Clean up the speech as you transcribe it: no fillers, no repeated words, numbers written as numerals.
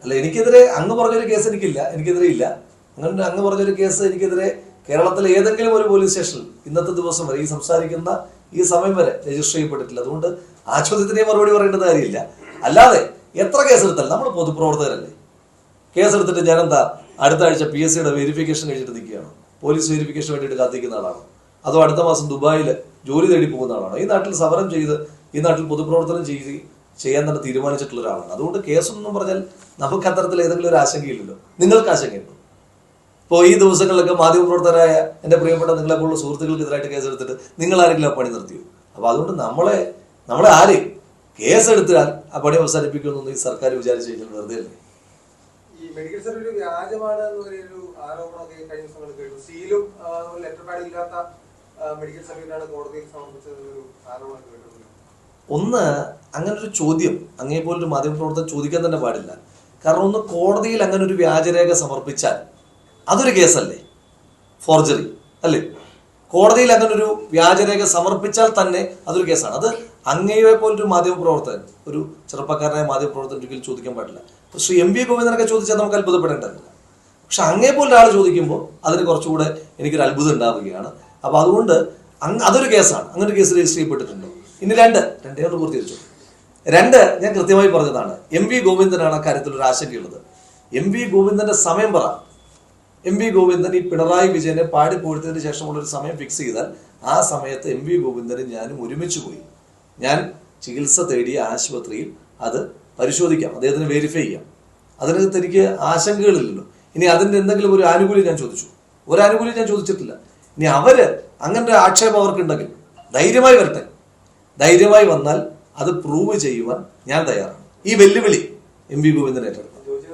അല്ല, എനിക്കെതിരെ അങ്ങ് പറഞ്ഞൊരു കേസ് എനിക്കെതിരെ ഇല്ല. അങ്ങനെ അങ്ങ് പറഞ്ഞൊരു കേസ് എനിക്കെതിരെ കേരളത്തിലെ ഏതെങ്കിലും ഒരു പോലീസ് സ്റ്റേഷനിൽ ഇന്നത്തെ ദിവസം വരെ, ഈ സംസാരിക്കുന്ന ഈ സമയം വരെ രജിസ്റ്റർ ചെയ്യപ്പെട്ടിട്ടില്ല. അതുകൊണ്ട് ആ ചോദ്യത്തിനെ മറുപടി പറയേണ്ടത് കാര്യമില്ല. അല്ലാതെ എത്ര കേസെടുത്താലും നമ്മൾ പൊതുപ്രവർത്തകരല്ലേ. കേസെടുത്തിട്ട് ഞാനെന്താ അടുത്ത ആഴ്ച PSC വെരിഫിക്കേഷൻ കഴിഞ്ഞിട്ട് നിൽക്കുകയാണോ? പോലീസ് വെരിഫിക്കേഷൻ വേണ്ടിയിട്ട് കാത്തിരിക്കുന്ന ആളാണോ? അതോ അടുത്ത മാസം ദുബായിൽ ജോലി തേടി പോകുന്ന ആളാണോ? ഈ നാട്ടിൽ സമരം ചെയ്ത് ഈ നാട്ടിൽ പൊതുപ്രവർത്തനം ചെയ്യാൻ തന്നെ തീരുമാനിച്ചിട്ടുള്ള ഒരാളാണ്. അതുകൊണ്ട് കേസൊന്നും പറഞ്ഞാൽ നമുക്ക് അത്തരത്തിൽ ഏതെങ്കിലും ഒരു ആശങ്കയില്ലല്ലോ. നിങ്ങൾക്ക് ആശങ്കയുണ്ടോ? ഇപ്പോൾ ഈ ദിവസങ്ങളിലൊക്കെ മാധ്യമപ്രവർത്തകരായ എൻ്റെ പ്രിയപ്പെട്ട നിങ്ങളെപ്പോലുള്ള സുഹൃത്തുക്കൾക്കെതിരായിട്ട് കേസെടുത്തിട്ട് നിങ്ങൾ ആരെങ്കിലും ആ പണി നിർത്തിയോ? അപ്പോൾ അതുകൊണ്ട് നമ്മളെ ആരെയും കേസെടുത്താൽ ആ പണി അവസാനിപ്പിക്കുമെന്നൊന്നും ഈ സർക്കാർ വിചാരിച്ചു കഴിഞ്ഞാൽ വെറുതെ അല്ലേ. ഈ മെഡിക്കൽ സർട്ടിഫിക്കറ്റ് വ്യാജമാണ് എന്ന് പറയുന്ന ആരോപണമൊക്കെ കഴിഞ്ഞ ദിവസങ്ങളിൽ കേട്ടു. സീലും ലെറ്റർ പാഡ് ഇല്ലാത്ത മെഡിക്കൽ സർട്ടിഫിക്കറ്റാണ് കോടതിയിൽ സമർപ്പിച്ചതെന്നൊരു ആരോപണം കേട്ടു. ഒന്ന്, അങ്ങനെ ഒരു ചോദ്യം അങ്ങേപോലൊരു മാധ്യമപ്രവർത്തകൻ ചോദിക്കാൻ തന്നെ പാടില്ല. കാരണം ഒന്ന്, കോടതിയിൽ അങ്ങനെ ഒരു വ്യാജരേഖ സമർപ്പിച്ചാൽ അതൊരു കേസല്ലേ, ഫോർജറി അല്ലേ? കോടതിയിൽ അങ്ങനെ ഒരു വ്യാജരേഖ സമർപ്പിച്ചാൽ തന്നെ അതൊരു കേസാണ്. അത് അങ്ങയെ പോലൊരു മാധ്യമപ്രവർത്തകൻ, ഒരു ചെറുപ്പക്കാരനായ മാധ്യമപ്രവർത്തകൻ ഒരിക്കലും ചോദിക്കാൻ പാടില്ല. ശ്രീ MV ഗോവിന്ദനൊക്കെ ചോദിച്ചാൽ നമുക്ക് അത്ഭുതപ്പെടേണ്ടതില്ല. പക്ഷെ അങ്ങേ പോലെ ഒരാൾ ചോദിക്കുമ്പോൾ അതിന് കുറച്ചുകൂടെ എനിക്കൊരു അത്ഭുതം ഉണ്ടാവുകയാണ്. അപ്പൊ അതുകൊണ്ട് അതൊരു കേസാണ്. അങ്ങനെ ഒരു കേസ് രജിസ്റ്റർ ചെയ്യപ്പെട്ടിട്ടുണ്ടോ? ഇനി രണ്ടേ പൂർത്തീകരിച്ചു. ഞാൻ കൃത്യമായി പറഞ്ഞതാണ്. MV ഗോവിന്ദനാണ് അക്കാര്യത്തിൽ ഒരു ആശങ്കയുള്ളത്. MV ഗോവിന്ദന്റെ സമയം പറ. MV ഗോവിന്ദൻ ഈ പിണറായി വിജയനെ പാടിപ്പോഴ്ത്തതിന് ശേഷമുള്ള ഒരു സമയം ഫിക്സ് ചെയ്താൽ ആ സമയത്ത് MV ഗോവിന്ദനും ഞാനും ഒരുമിച്ച് പോയി. ഞാൻ ചികിത്സ തേടിയ ആശുപത്രിയിൽ അത് പരിശോധിക്കാം, അദ്ദേഹത്തിന് വെരിഫൈ ചെയ്യാം. അതിനകത്ത് എനിക്ക് ആശങ്കകളില്ലല്ലോ. ഇനി അതിൻ്റെ എന്തെങ്കിലും ഒരു ആനുകൂല്യം ഞാൻ ചോദിച്ചു? ഒരു ആനുകൂല്യം ഞാൻ ചോദിച്ചിട്ടില്ല. ഇനി അവര് അങ്ങനെ ആക്ഷേപം അവർക്കുണ്ടെങ്കിൽ ധൈര്യമായി വരട്ടെ. ധൈര്യമായി വന്നാൽ അത് പ്രൂവ് ചെയ്യുവാൻ ഞാൻ തയ്യാറാണ്. ഈ വെല്ലുവിളി MV ഗോവിന്ദൻ ഏറ്റെടുത്തു.